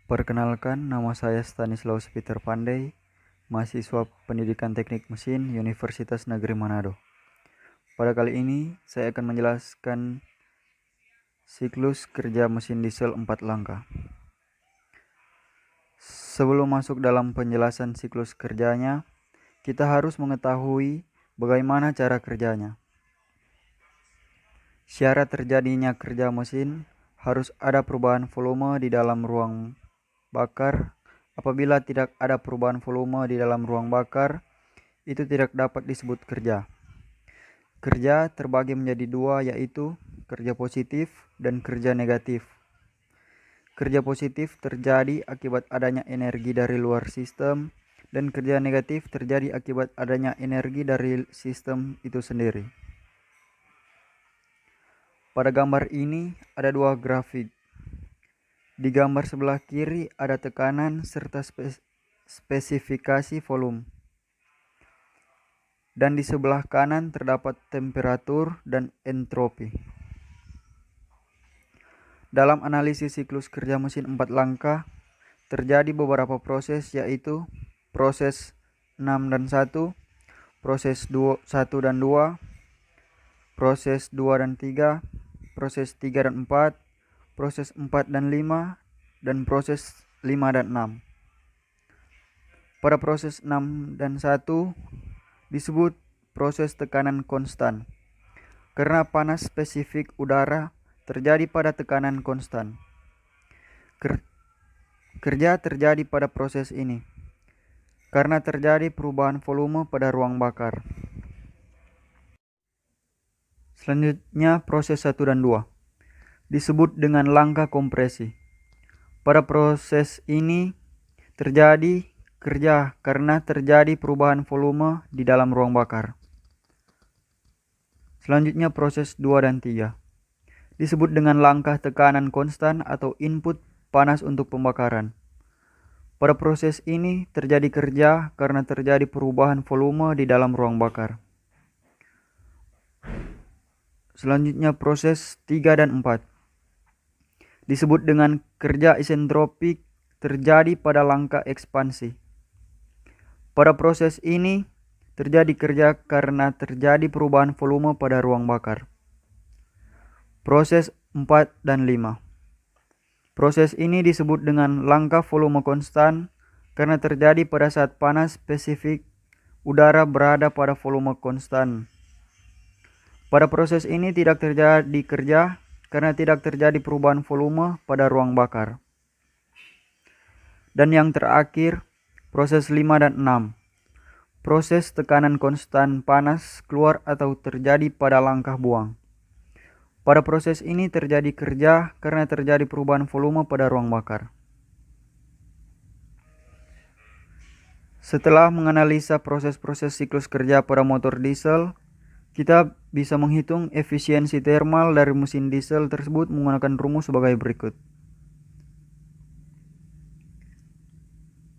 Perkenalkan, nama saya Stanislaus Peter Pandey, mahasiswa Pendidikan Teknik Mesin Universitas Negeri Manado. Pada kali ini, saya akan menjelaskan siklus kerja mesin diesel 4 langkah. Sebelum masuk dalam penjelasan siklus kerjanya, kita harus mengetahui bagaimana cara kerjanya. Syarat terjadinya kerja mesin harus ada perubahan volume di dalam ruang bakar. Apabila tidak ada perubahan volume di dalam ruang bakar, itu tidak dapat disebut kerja. Kerja terbagi menjadi dua, yaitu kerja positif dan kerja negatif. Kerja positif terjadi akibat adanya energi dari luar sistem, dan kerja negatif terjadi akibat adanya energi dari sistem itu sendiri. Pada gambar ini ada dua grafik. Di gambar sebelah kiri ada tekanan serta spesifikasi volume. Dan di sebelah kanan terdapat temperatur dan entropi. Dalam analisis siklus kerja mesin 4 langkah, terjadi beberapa proses, yaitu proses 6 dan 1, proses 1 dan 2, proses 2 dan 3, proses 3 dan 4, proses 4 dan 5, dan proses 5 dan 6. Pada proses 6 dan 1 disebut proses tekanan konstan, karena panas spesifik udara terjadi pada tekanan konstan. Kerja terjadi pada proses ini, karena terjadi perubahan volume pada ruang bakar. Selanjutnya proses 1 dan 2 disebut dengan langkah kompresi. Pada proses ini terjadi kerja karena terjadi perubahan volume di dalam ruang bakar. Selanjutnya proses 2 dan 3 disebut dengan langkah tekanan konstan atau input panas untuk pembakaran. Pada proses ini terjadi kerja karena terjadi perubahan volume di dalam ruang bakar. Selanjutnya proses 3 dan 4 disebut dengan kerja isentropik terjadi pada langkah ekspansi. Pada proses ini terjadi kerja karena terjadi perubahan volume pada ruang bakar. Proses 4 dan 5. Proses ini disebut dengan langkah volume konstan karena terjadi pada saat panas spesifik udara berada pada volume konstan. Pada proses ini tidak terjadi kerja karena tidak terjadi perubahan volume pada ruang bakar. Dan yang terakhir, proses 5 dan 6. Proses tekanan konstan panas keluar atau terjadi pada langkah buang. Pada proses ini terjadi kerja karena terjadi perubahan volume pada ruang bakar. Setelah menganalisa proses-proses siklus kerja pada motor diesel, kita bisa menghitung efisiensi termal dari mesin diesel tersebut menggunakan rumus sebagai berikut.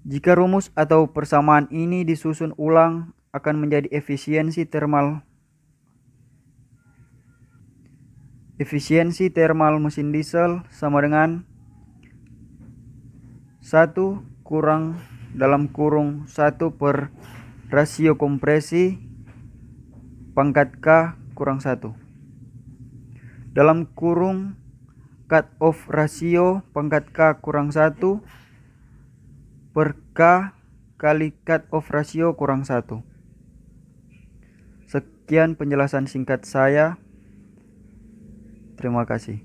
Jika rumus atau persamaan ini disusun ulang, akan menjadi efisiensi termal mesin diesel sama dengan 1 kurang dalam kurung 1 per rasio kompresi pangkat K kurang 1 dalam kurung cut off rasio pangkat K kurang 1 per K kali cut off rasio kurang 1. Sekian penjelasan singkat saya. Terima kasih.